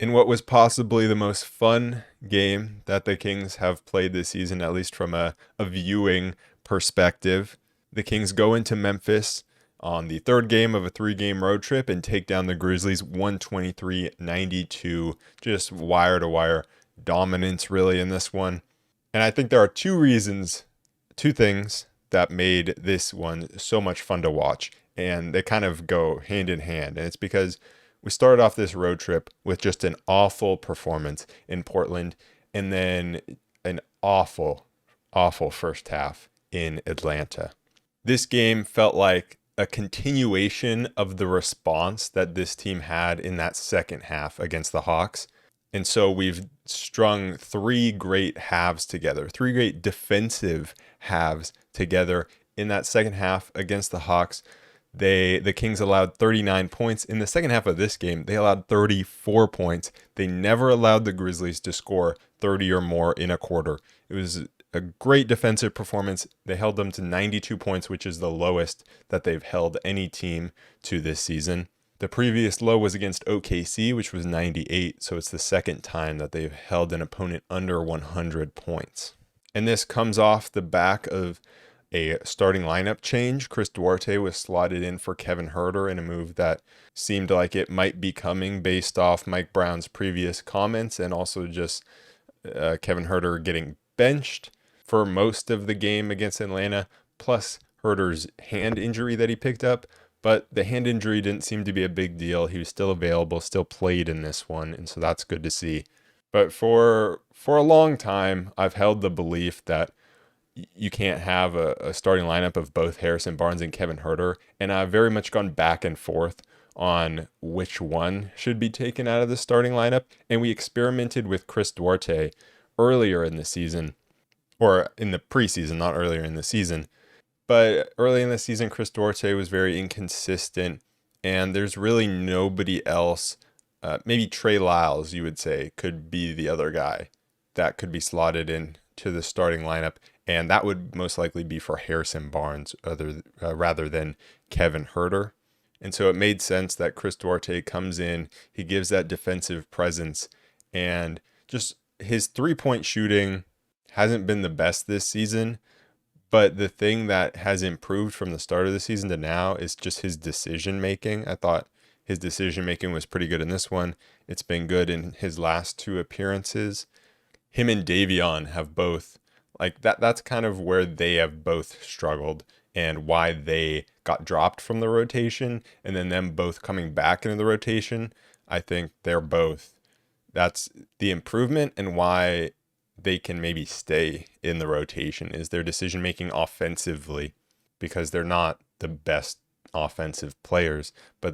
In what was possibly the most fun game that the Kings have played this season, at least from a viewing perspective. The Kings go into Memphis on the third game of a three-game road trip and take down the Grizzlies 123-92. Just wire-to-wire dominance, really, in this one. And I think there are two things that made this one so much fun to watch. And they kind of go hand in hand. And it's because we started off this road trip with just an awful performance in Portland and then an awful, awful first half in Atlanta. This game felt like a continuation of the response that this team had in that second half against the Hawks. And so we've strung three great halves together, three great defensive halves together in that second half against the Hawks. The Kings allowed 39 points. In the second half of this game, they allowed 34 points. They never allowed the Grizzlies to score 30 or more in a quarter. It was a great defensive performance. They held them to 92 points, which is the lowest that they've held any team to this season. The previous low was against OKC, which was 98, so it's the second time that they've held an opponent under 100 points. And this comes off the back of a starting lineup change. Chris Duarte was slotted in for Kevin Huerter in a move that seemed like it might be coming based off Mike Brown's previous comments and also just Kevin Huerter getting benched for most of the game against Atlanta, plus Huerter's hand injury that he picked up. But the hand injury didn't seem to be a big deal. He was still available, still played in this one, and so that's good to see. But for a long time, I've held the belief that you can't have a starting lineup of both Harrison Barnes and Kevin Huerter, and I've very much gone back and forth on which one should be taken out of the starting lineup. And we experimented with Chris Duarte earlier in the season, or in the preseason, not earlier in the season. But early in the season, Chris Duarte was very inconsistent, and there's really nobody else. Maybe Trey Lyles, you would say, could be the other guy that could be slotted in to the starting lineup, and that would most likely be for Harrison Barnes rather than Kevin Huerter. And so it made sense that Chris Duarte comes in, he gives that defensive presence, and just his three-point shooting hasn't been the best this season. But the thing that has improved from the start of the season to now is just his decision making. I thought his decision making was pretty good in this one. It's been good in his last two appearances. Him and Davion have both, like that's kind of where they have both struggled and why they got dropped from the rotation, and then them both coming back into the rotation. I think that's the improvement, and why they can maybe stay in the rotation is their decision making offensively, because they're not the best offensive players, but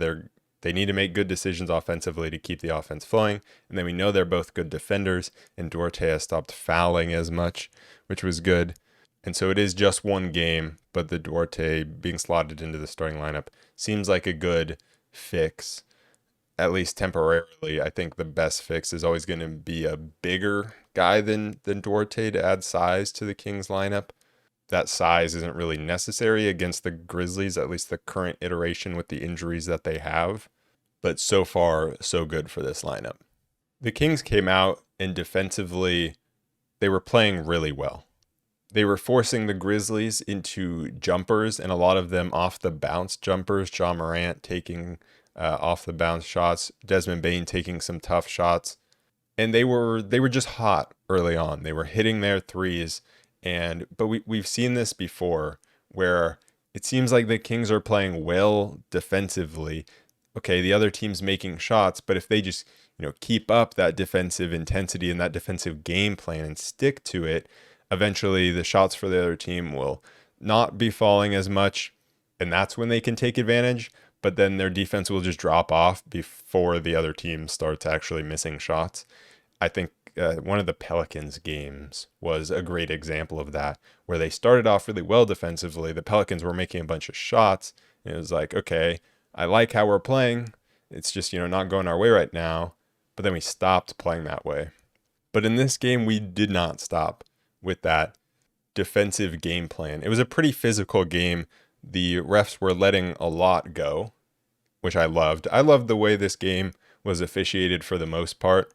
they need to make good decisions offensively to keep the offense flowing. And then we know they're both good defenders, and Duarte has stopped fouling as much, which was good. And so it is just one game, but the Duarte being slotted into the starting lineup seems like a good fix, at least temporarily. I think the best fix is always going to be a bigger guy than Duarte to add size to the Kings lineup. That size isn't really necessary against the Grizzlies, at least the current iteration with the injuries that they have. But so far, so good for this lineup. The Kings came out and defensively, they were playing really well. They were forcing the Grizzlies into jumpers, and a lot of them off the bounce jumpers. John Morant taking off the bounce shots, Desmond Bane taking some tough shots. And they were just hot early on. They were hitting their threes, but we've seen this before where it seems like the Kings are playing well defensively. Okay, the other team's making shots, but if they just keep up that defensive intensity and that defensive game plan and stick to it, eventually the shots for the other team will not be falling as much, and that's when they can take advantage. But then their defense will just drop off before the other team starts actually missing shots. I think one of the Pelicans games was a great example of that, where they started off really well defensively. The Pelicans were making a bunch of shots, and it was like, okay, I like how we're playing. It's just, not going our way right now. But then we stopped playing that way. But in this game, we did not stop with that defensive game plan. It was a pretty physical game. The refs were letting a lot go, which I loved. I loved the way this game was officiated for the most part.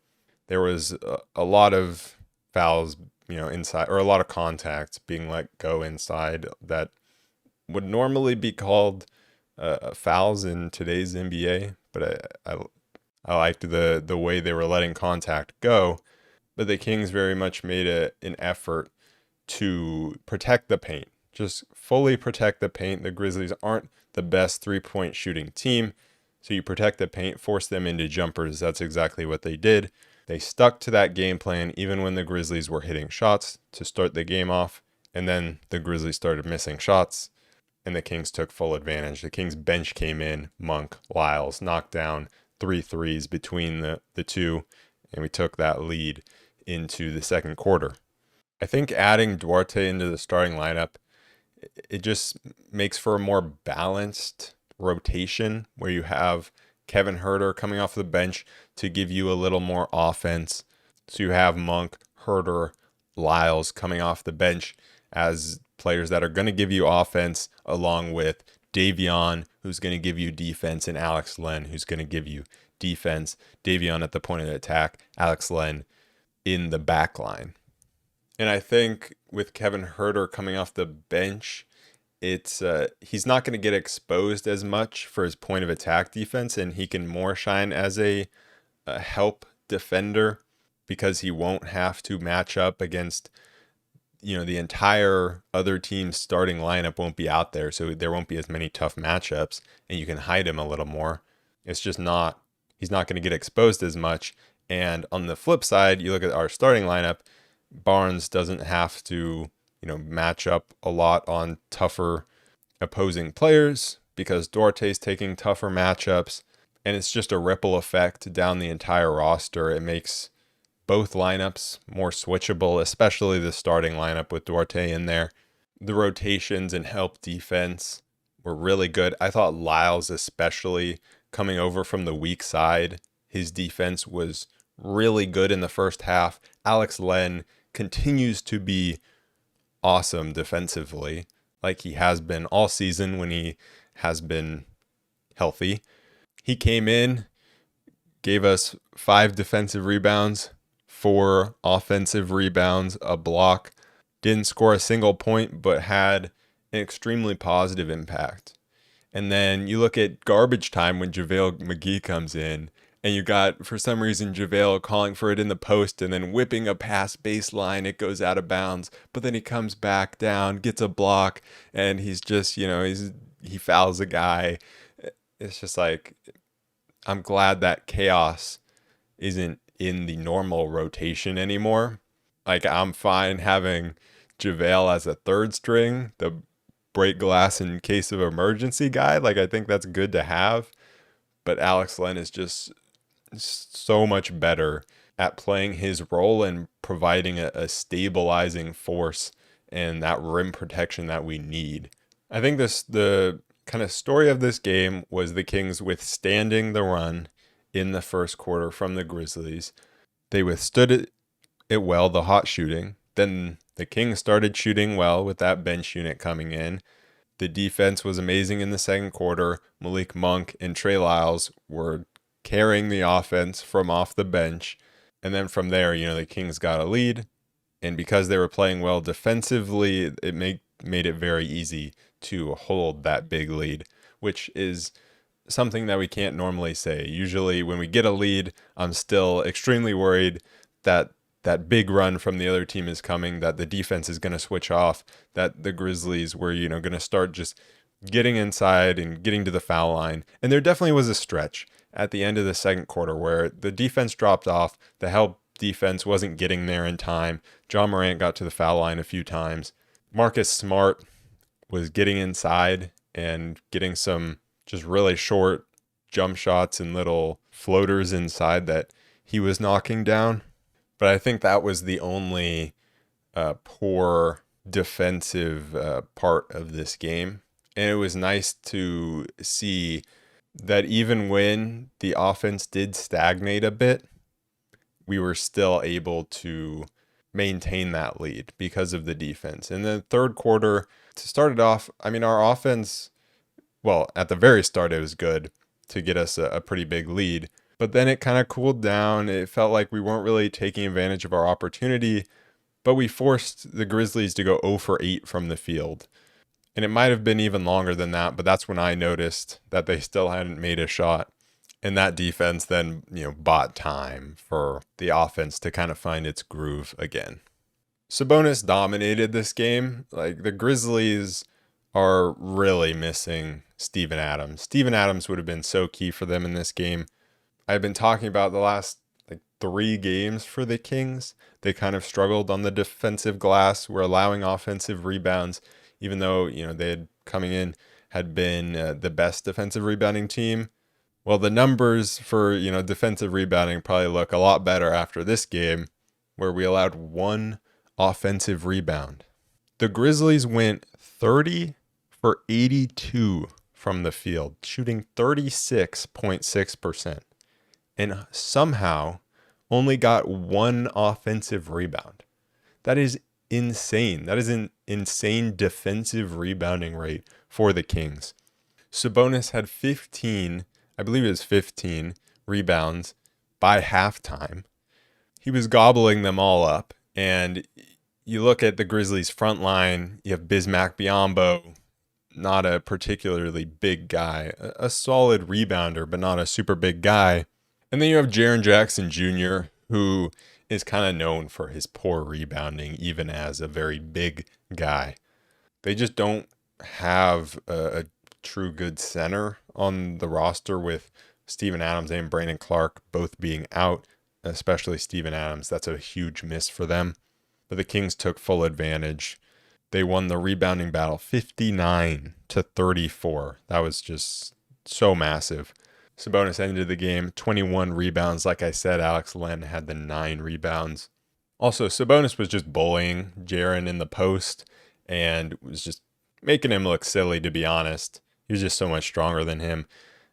There was a lot of fouls, inside, or a lot of contacts being let go inside that would normally be called fouls in today's NBA, but I liked the way they were letting contact go. But the Kings very much made an effort to protect the paint, just fully protect the paint. The Grizzlies aren't the best 3-point shooting team, so you protect the paint, force them into jumpers. That's exactly what they did. They stuck to that game plan even when the Grizzlies were hitting shots to start the game off, and then the Grizzlies started missing shots, and the Kings took full advantage. The Kings bench came in, Monk, Lyles, knocked down 3 threes between the two, and we took that lead into the second quarter. I think adding Duarte into the starting lineup, it just makes for a more balanced rotation where you have Kevin Huerter coming off the bench to give you a little more offense. So you have Monk, Huerter, Lyles coming off the bench as players that are going to give you offense, along with Davion, who's going to give you defense, and Alex Len, who's going to give you defense. Davion at the point of the attack, Alex Len in the back line. And I think with Kevin Huerter coming off the bench, he's not going to get exposed as much for his point of attack defense, and he can more shine as a help defender because he won't have to match up against, the entire other team's starting lineup won't be out there, so there won't be as many tough matchups, and you can hide him a little more. It's just he's not going to get exposed as much. And on the flip side, you look at our starting lineup, Barnes doesn't have to, match up a lot on tougher opposing players because Duarte's taking tougher matchups, and it's just a ripple effect down the entire roster. It makes both lineups more switchable, especially the starting lineup with Duarte in there. The rotations and help defense were really good. I thought Lyles, especially coming over from the weak side, his defense was really good in the first half. Alex Len continues to be awesome defensively, like he has been all season when he has been healthy. He came in, gave us 5 defensive rebounds, 4 offensive rebounds, a block. Didn't score a single point, but had an extremely positive impact. And then you look at garbage time when JaVale McGee comes in, and you got, for some reason, JaVale calling for it in the post and then whipping a pass baseline. It goes out of bounds, but then he comes back down, gets a block, and he's just, he fouls a guy. It's just like, I'm glad that chaos isn't in the normal rotation anymore. Like, I'm fine having JaVale as a third string, the break glass in case of emergency guy. Like, I think that's good to have. But Alex Len is just so much better at playing his role and providing a stabilizing force and that rim protection that we need. I think the kind of story of this game was the Kings withstanding the run in the first quarter from the Grizzlies. They withstood it well, the hot shooting. Then the Kings started shooting well with that bench unit coming in. The defense was amazing in the second quarter. Malik Monk and Trey Lyles were carrying the offense from off the bench. And then from there, the Kings got a lead. And because they were playing well defensively, it made it very easy to hold that big lead, which is something that we can't normally say. Usually when we get a lead, I'm still extremely worried that that big run from the other team is coming, that the defense is going to switch off, that the Grizzlies were, going to start just getting inside and getting to the foul line. And there definitely was a stretch at the end of the second quarter where the defense dropped off, the help defense wasn't getting there in time. John Morant got to the foul line a few times. Marcus Smart was getting inside and getting some just really short jump shots and little floaters inside that he was knocking down. But I think that was the only poor defensive part of this game. And it was nice to see that even when the offense did stagnate a bit, we were still able to maintain that lead because of the defense. In the third quarter, to start it off, our offense, well, at the very start, it was good to get us a pretty big lead. But then it kind of cooled down. It felt like we weren't really taking advantage of our opportunity, but we forced the Grizzlies to go 0 for 8 from the field. And it might have been even longer than that, but that's when I noticed that they still hadn't made a shot. And that defense then, bought time for the offense to kind of find its groove again. Sabonis dominated this game. Like, the Grizzlies are really missing Steven Adams. Steven Adams would have been so key for them in this game. I've been talking about the last 3 games for the Kings. They kind of struggled on the defensive glass. Were allowing offensive rebounds, even though, they had coming in had been the best defensive rebounding team. Well, the numbers for, defensive rebounding probably look a lot better after this game, where we allowed 1 offensive rebound. The Grizzlies went 30 for 82 from the field, shooting 36.6%, and somehow only got 1 offensive rebound. That is insane. That is an insane defensive rebounding rate for the Kings. Sabonis had 15 rebounds by halftime. He was gobbling them all up. And you look at the Grizzlies front line, you have Bismack Biyombo, not a particularly big guy, a solid rebounder, but not a super big guy. And then you have Jaren Jackson Jr., who is kind of known for his poor rebounding, even as a very big guy. They just don't have a true good center on the roster, with Steven Adams and Brandon Clark both being out, especially Steven Adams. That's a huge miss for them. But the Kings took full advantage. They won the rebounding battle 59-34. That was just so massive. Sabonis ended the game 21 rebounds. Like I said, Alex Len had the 9 rebounds. Also, Sabonis was just bullying Jaren in the post and was just making him look silly, to be honest. He was just so much stronger than him.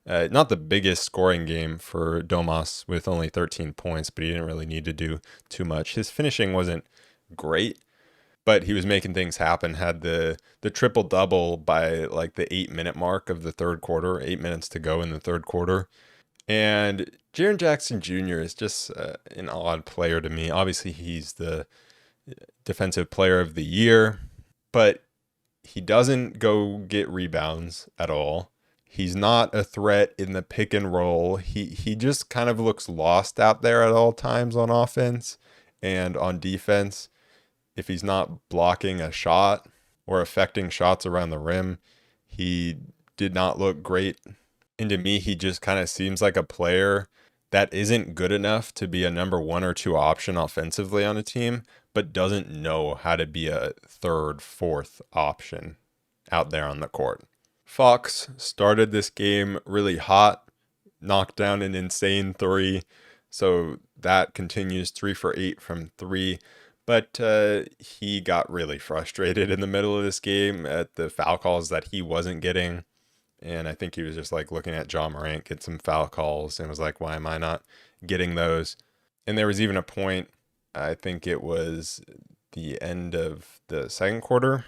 Not the biggest scoring game for Domas with only 13 points, but he didn't really need to do too much. His finishing wasn't great, but he was making things happen. Had the triple-double by the 8-minute mark of the third quarter, 8 minutes to go in the third quarter. And Jaren Jackson Jr. is just an odd player to me. Obviously, he's the defensive player of the year, but he doesn't go get rebounds at all. He's not a threat in the pick and roll. He just kind of looks lost out there at all times on offense and on defense. If he's not blocking a shot or affecting shots around the rim, he did not look great. And to me, he just kind of seems like a player that isn't good enough to be a number 1 or 2 option offensively on a team, but doesn't know how to be a 3rd, 4th option out there on the court. Fox started this game really hot, knocked down an insane 3, so that continues 3 for 8 from 3. But he got really frustrated in the middle of this game at the foul calls that he wasn't getting. And I think he was just looking at Ja Morant get some foul calls and was like, why am I not getting those? And there was even a point, I think it was the end of the second quarter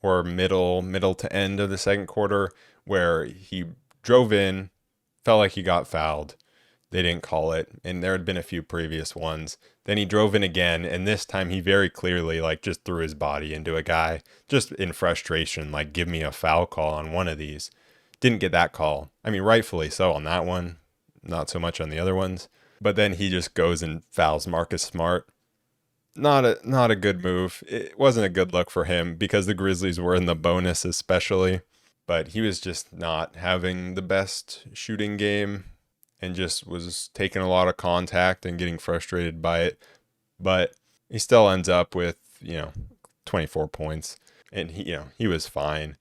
or middle to end of the second quarter, where he drove in, felt like he got fouled. They didn't call it, and there had been a few previous ones. Then he drove in again, and this time he very clearly just threw his body into a guy, just in frustration, give me a foul call on one of these. Didn't get that call. I mean, rightfully so on that one, not so much on the other ones. But then he just goes and fouls Marcus Smart. Not a good move. It wasn't a good look for him because the Grizzlies were in the bonus especially. But he was just not having the best shooting game and just was taking a lot of contact and getting frustrated by it. But he still ends up with, 24 points. And he was fine.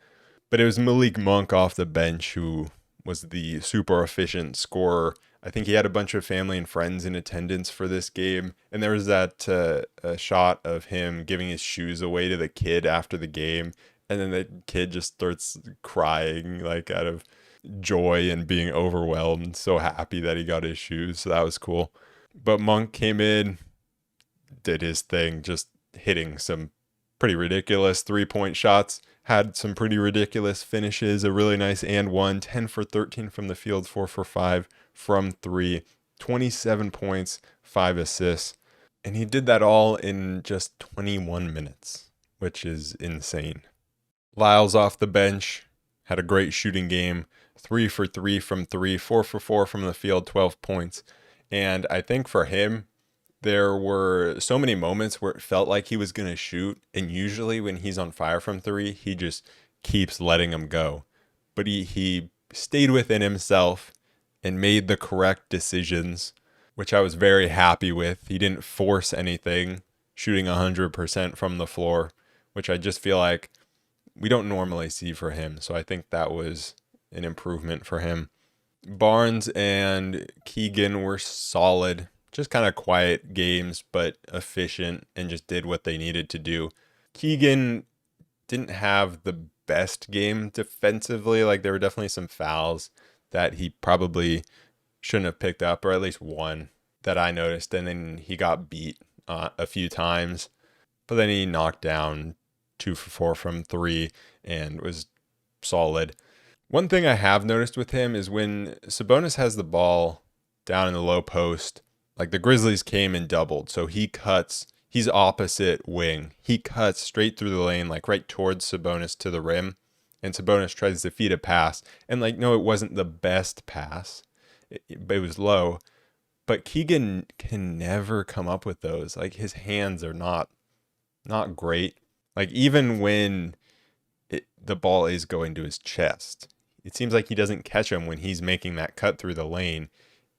But it was Malik Monk off the bench who was the super efficient scorer. I think he had a bunch of family and friends in attendance for this game. And there was that shot of him giving his shoes away to the kid after the game. And then the kid just starts crying out of joy and being overwhelmed. So happy that he got his shoes. So that was cool. But Monk came in, did his thing, just hitting some pretty ridiculous 3-point shots. Had some pretty ridiculous finishes, a really nice and one, 10 for 13 from the field, 4 for 5 from 3. 27 points, 5 assists. And he did that all in just 21 minutes, which is insane. Lyles off the bench, had a great shooting game, 3 for 3 from 3, 4 for 4 from the field, 12 points. And I think for him, there were so many moments where it felt like he was going to shoot. And usually when he's on fire from 3, he just keeps letting them go. But he stayed within himself and made the correct decisions, which I was very happy with. He didn't force anything, shooting 100% from the floor, which I just feel like we don't normally see for him. So I think that was an improvement for him. Barnes and Keegan were solid, just kind of quiet games, but efficient and just did what they needed to do. Keegan didn't have the best game defensively. Like there were definitely some fouls that he probably shouldn't have picked up, or at least one that I noticed. And then he got beat a few times, but then he knocked down 2 for 4 from 3 and was solid. One thing I have noticed with him is when Sabonis has the ball down in the low post, like the Grizzlies came and doubled. So he cuts, he's opposite wing. He cuts straight through the lane, like right towards Sabonis to the rim. And Sabonis tries to feed a pass. And like, no, it wasn't the best pass, but it was low. But Keegan can never come up with those. Like his hands are not great. Like even when the ball is going to his chest, it seems like he doesn't catch him when he's making that cut through the lane.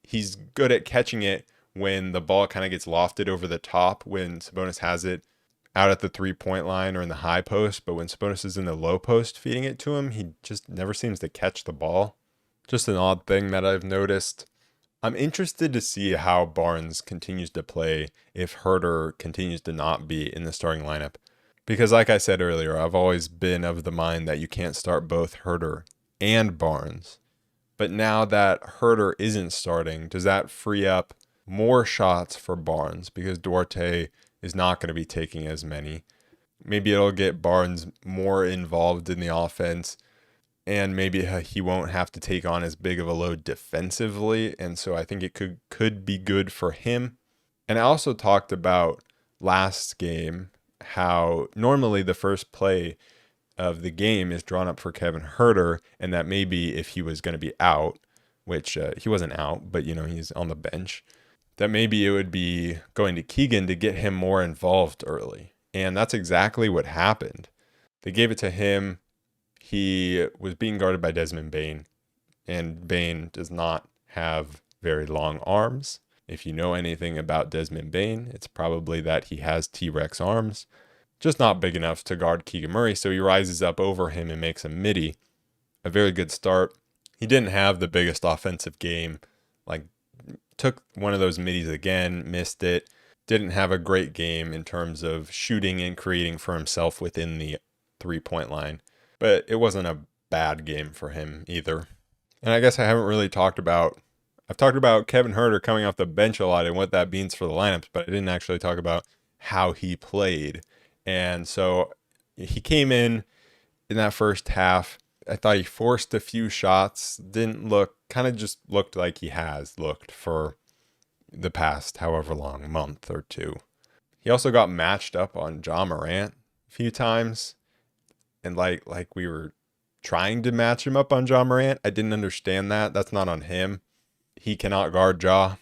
He's good at catching it when the ball kind of gets lofted over the top, when Sabonis has it out at the 3-point line or in the high post. But when Sabonis is in the low post feeding it to him, he just never seems to catch the ball. Just an odd thing that I've noticed. I'm interested to see how Barnes continues to play if Huerter continues to not be in the starting lineup. Because like I said earlier, I've always been of the mind that you can't start both Huerter and Barnes. But now that Huerter isn't starting, does that free up more shots for Barnes? Because Duarte is not going to be taking as many. Maybe it'll get Barnes more involved in the offense, and maybe he won't have to take on as big of a load defensively. And so I think it could be good for him. And I also talked about last game how normally the first play of the game is drawn up for Kevin Huerter, and that maybe if he was going to be out, which he wasn't out, but he's on the bench, that maybe it would be going to Keegan to get him more involved early. And that's exactly what happened. They gave it to him. He was being guarded by Desmond Bane, and Bane does not have very long arms. If you know anything about Desmond Bane, it's probably that he has T-Rex arms, just not big enough to guard Keegan Murray, so he rises up over him and makes a midi. A very good start. He didn't have the biggest offensive game, like took one of those middies again, missed it, didn't have a great game in terms of shooting and creating for himself within the 3-point line, but it wasn't a bad game for him either. And I guess I haven't really talked about, I've talked about Kevin Huerter coming off the bench a lot and what that means for the lineups, but I didn't actually talk about how he played. And so he came in that first half. I thought he forced a few shots, didn't look, kind of just looked like he has looked for the past however long, month or two. He also got matched up on Ja Morant a few times. And like we were trying to match him up on Ja Morant. I didn't understand that. That's not on him. He cannot guard Ja.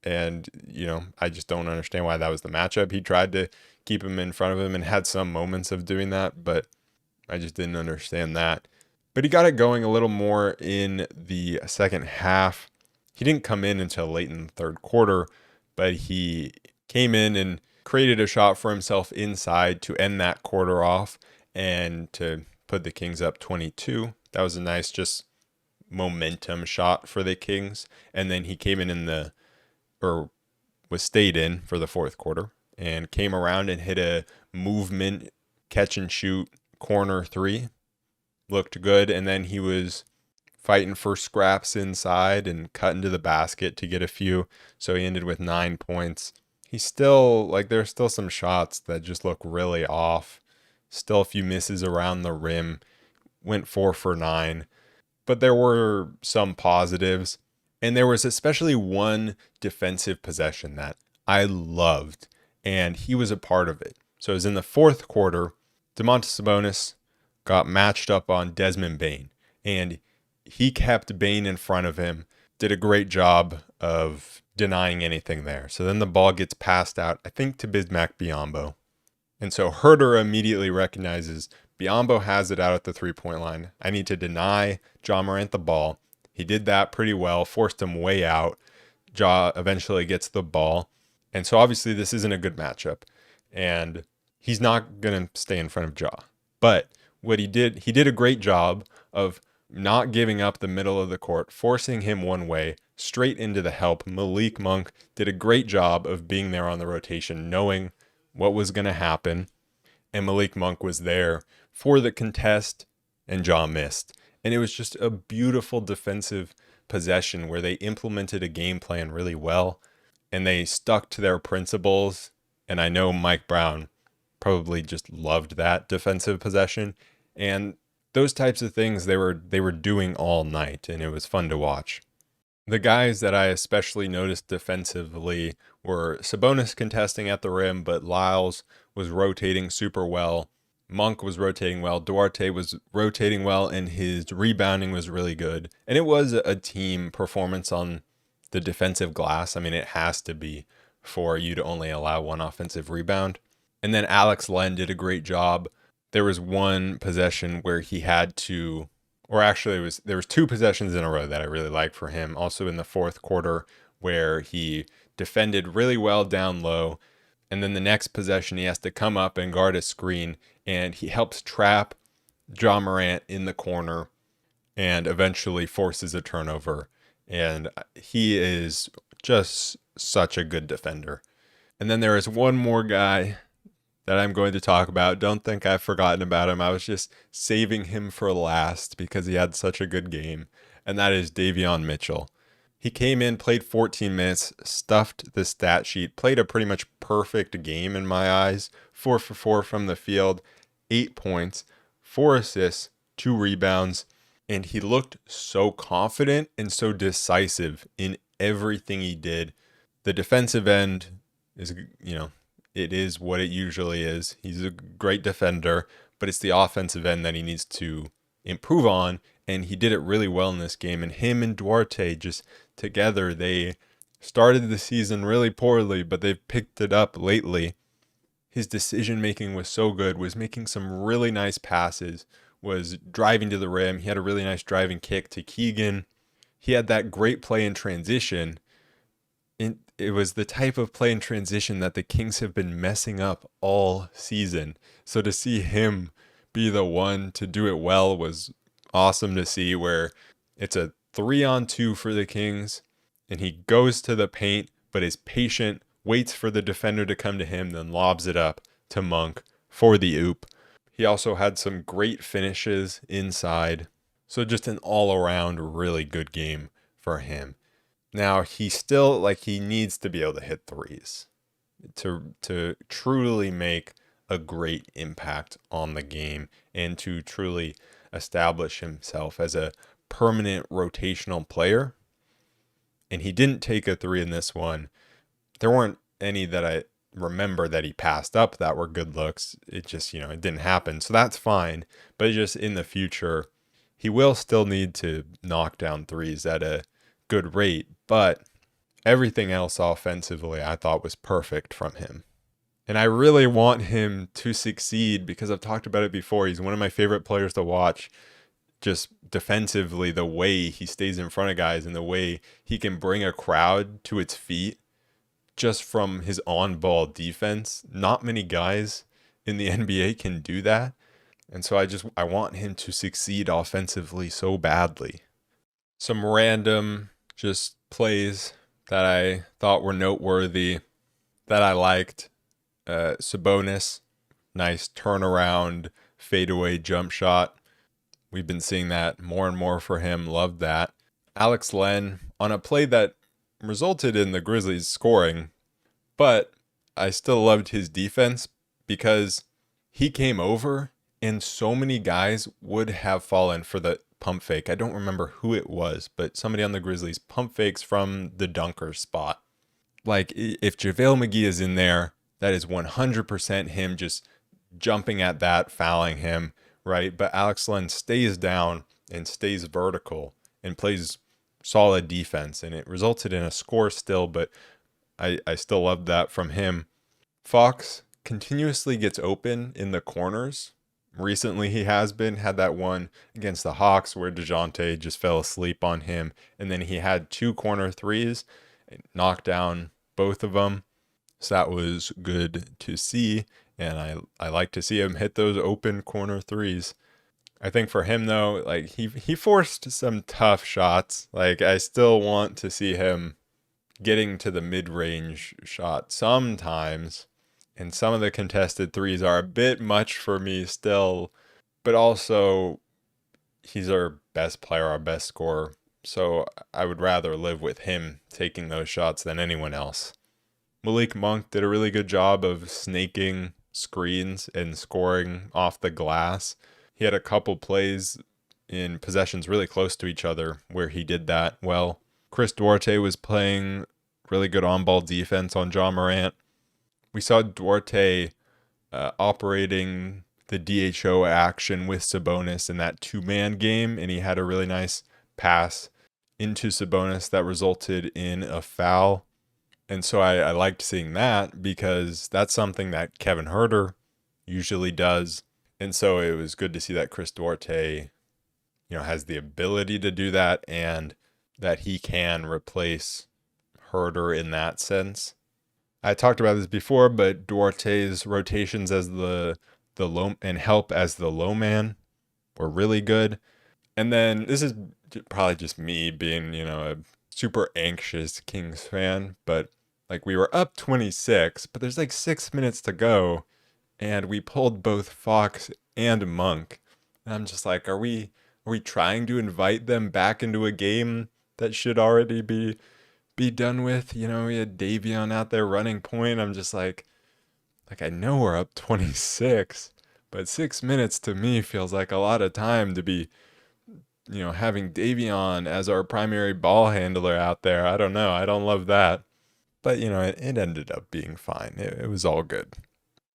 And, I just don't understand why that was the matchup. He tried to keep him in front of him and had some moments of doing that, but I just didn't understand that. But he got it going a little more in the second half. He didn't come in until late in the third quarter, but he came in and created a shot for himself inside to end that quarter off and to put the Kings up 22. That was a nice just momentum shot for the Kings. And then he came was stayed in for the fourth quarter and came around and hit a movement catch and shoot corner 3. Looked good. And then he was fighting for scraps inside and cutting to the basket to get a few. So he ended with 9 points. He's still, there's still some shots that just look really off. Still a few misses around the rim. Went 4 for 9. But there were some positives. And there was especially one defensive possession that I loved, and he was a part of it. So it was in the fourth quarter. Domantas Sabonis got matched up on Desmond Bane, and he kept Bane in front of him, did a great job of denying anything there. So then the ball gets passed out, I think, to Bismack Biyombo. And so Huerter immediately recognizes Biyombo has it out at the three-point line. I need to deny Ja Morant the ball. He did that pretty well, forced him way out. Ja eventually gets the ball. And so obviously this isn't a good matchup. And he's not going to stay in front of Ja. But what he did a great job of not giving up the middle of the court, forcing him one way, straight into the help. Malik Monk did a great job of being there on the rotation, knowing what was going to happen. And Malik Monk was there for the contest, and Ja missed. And it was just a beautiful defensive possession where they implemented a game plan really well, and they stuck to their principles. And I know Mike Brown probably just loved that defensive possession. And those types of things they were doing all night, and it was fun to watch. The guys that I especially noticed defensively were Sabonis contesting at the rim, but Lyles was rotating super well. Monk was rotating well. Duarte was rotating well, and his rebounding was really good. And it was a team performance on the defensive glass. I mean, it has to be for you to only allow one offensive rebound. And then Alex Len did a great job. There was one possession where he had to, or actually there was two possessions in a row that I really liked for him. Also in the fourth quarter where he defended really well down low. And then the next possession, he has to come up and guard a screen, and he helps trap Ja Morant in the corner and eventually forces a turnover. And he is just such a good defender. And then there is one more guy that I'm going to talk about. Don't think I've forgotten about him. I was just saving him for last because he had such a good game. And that is Davion Mitchell. He came in, played 14 minutes, stuffed the stat sheet, played a pretty much perfect game in my eyes. 4 for 4 from the field, 8 points, 4 assists, 2 rebounds. And he looked so confident and so decisive in everything he did. The defensive end is, it is what it usually is. He's a great defender, but it's the offensive end that he needs to improve on, and he did it really well in this game. And him and Duarte just together, they started the season really poorly, but they've picked it up lately. His decision making was so good, was making some really nice passes, was driving to the rim. He had a really nice driving kick to Keegan. He had that great play in transition. It was the type of play in transition that the Kings have been messing up all season. So to see him be the one to do it well was awesome to see, where it's a 3-on-2 for the Kings, and he goes to the paint, but is patient, waits for the defender to come to him, then lobs it up to Monk for the oop. He also had some great finishes inside. So just an all-around really good game for him. Now, he still, he needs to be able to hit threes to truly make a great impact on the game and to truly establish himself as a permanent rotational player. And he didn't take a three in this one. There weren't any that I remember that he passed up that were good looks. It just, it didn't happen. So that's fine. But just in the future, he will still need to knock down threes at a good rate, but everything else offensively I thought was perfect from him. And I really want him to succeed because I've talked about it before. He's one of my favorite players to watch, just defensively, the way he stays in front of guys and the way he can bring a crowd to its feet just from his on-ball defense. Not many guys in the NBA can do that. And so I want him to succeed offensively so badly. Some random just plays that I thought were noteworthy that I liked. Sabonis, nice turnaround, fadeaway jump shot. We've been seeing that more and more for him. Loved that. Alex Len on a play that resulted in the Grizzlies scoring, but I still loved his defense because he came over and so many guys would have fallen for the pump fake. I don't remember who it was, but somebody on the Grizzlies pump fakes from the dunker spot. Like, if JaVale McGee is in there, that is 100% him just jumping at that, fouling him, right? But Alex Len stays down and stays vertical and plays solid defense, and it resulted in a score still, but I still loved that from him. Fox continuously gets open in the corners. Recently, he had that one against the Hawks where DeJounte just fell asleep on him, and then he had 2 corner threes, knocked down both of them. So that was good to see, and I like to see him hit those open corner threes. I think for him though, like he forced some tough shots. Like, I still want to see him getting to the mid-range shot sometimes. And some of the contested threes are a bit much for me still, but also he's our best player, our best scorer. So I would rather live with him taking those shots than anyone else. Malik Monk did a really good job of snaking screens and scoring off the glass. He had a couple plays in possessions really close to each other where he did that well. Chris Duarte was playing really good on-ball defense on Ja Morant. We saw Duarte operating the DHO action with Sabonis in that 2-man game, and he had a really nice pass into Sabonis that resulted in a foul. And so I liked seeing that because that's something that Kevin Huerter usually does. And so it was good to see that Chris Duarte, has the ability to do that and that he can replace Huerter in that sense. I talked about this before, but Duarte's rotations as the low and help as the low man were really good. And then this is probably just me being, a super anxious Kings fan, but like we were up 26, but there's like 6 minutes to go, and we pulled both Fox and Monk. And I'm just like, are we trying to invite them back into a game that should already be done with? We had Davion out there running point. I'm just like I know we're up 26, but 6 minutes to me feels like a lot of time to be, having Davion as our primary ball handler out there. I don't know. I don't love that. But, it ended up being fine. It was all good.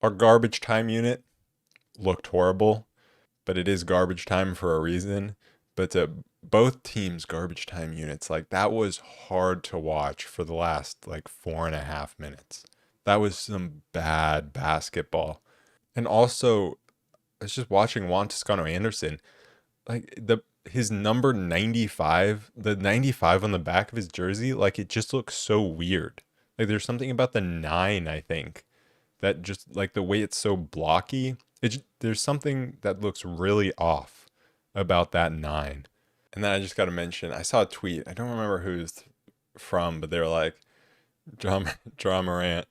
Our garbage time unit looked horrible, but it is garbage time for a reason. But both teams' garbage time units, like, that was hard to watch for the last, 4.5 minutes. That was some bad basketball. And also, I was just watching Juan Toscano-Anderson. His number 95, the 95 on the back of his jersey, it just looks so weird. There's something about the 9, I think, that just, the way it's so blocky, there's something that looks really off about that 9. And then I just got to mention, I saw a tweet, I don't remember who's from, but they were like, Ja Morant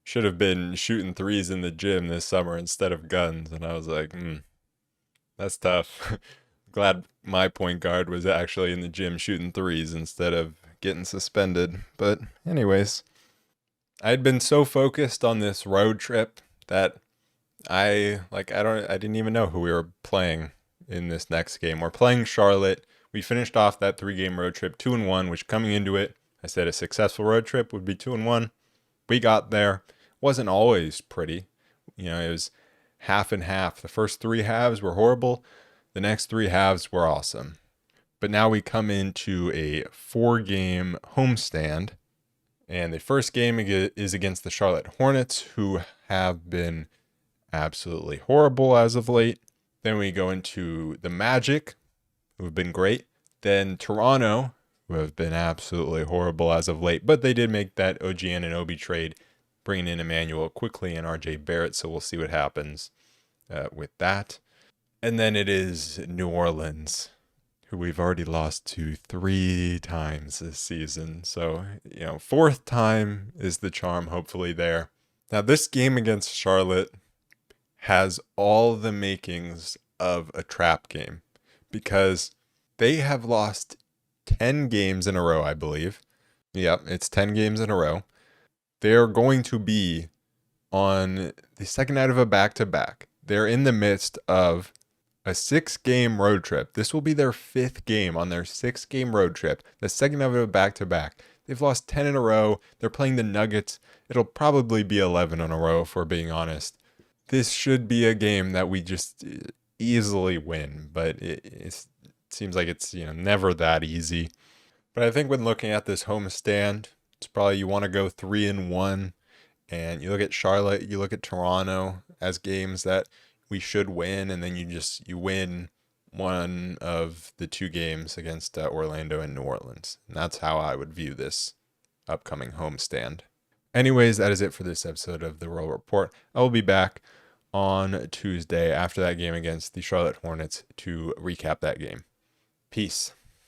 should have been shooting threes in the gym this summer instead of guns. And I was like, that's tough. Glad my point guard was actually in the gym shooting threes instead of getting suspended. But anyways, I had been so focused on this road trip that I didn't even know who we were playing in this next game. We're playing Charlotte. We finished off that 3-game road trip 2-1, which coming into it, I said a successful road trip would be 2-1. We got there. Wasn't always pretty. It was half and half. The first 3 halves were horrible. The next 3 halves were awesome. But now we come into a 4-game homestand. And the first game is against the Charlotte Hornets, who have been absolutely horrible as of late. Then we go into the Magic, who have been great. Then Toronto, who have been absolutely horrible as of late. But they did make that OG Anunoby trade, bringing in Emmanuel quickly and RJ Barrett. So we'll see what happens with that. And then it is New Orleans, who we've already lost to 3 times this season. So, 4th time is the charm, hopefully, there. Now, this game against Charlotte has all the makings of a trap game because they have lost 10 games in a row, I believe. Yep, it's 10 games in a row. They're going to be on the second night of a back-to-back. They're in the midst of A 6-game road trip. This will be their 5th game on their 6-game road trip, the second of it back to back. They've lost 10 in a row. They're playing the Nuggets. It'll probably be 11 in a row, if we're being honest. This should be a game that we just easily win, but it seems like it's never that easy. But I think when looking at this homestand, it's probably you want to go 3-1, and you look at Charlotte, you look at Toronto as games that we should win, and then you win one of the 2 games against Orlando and New Orleans. And that's how I would view this upcoming homestand. Anyways, that is it for this episode of the Royal Report. I will be back on Tuesday after that game against the Charlotte Hornets to recap that game. Peace.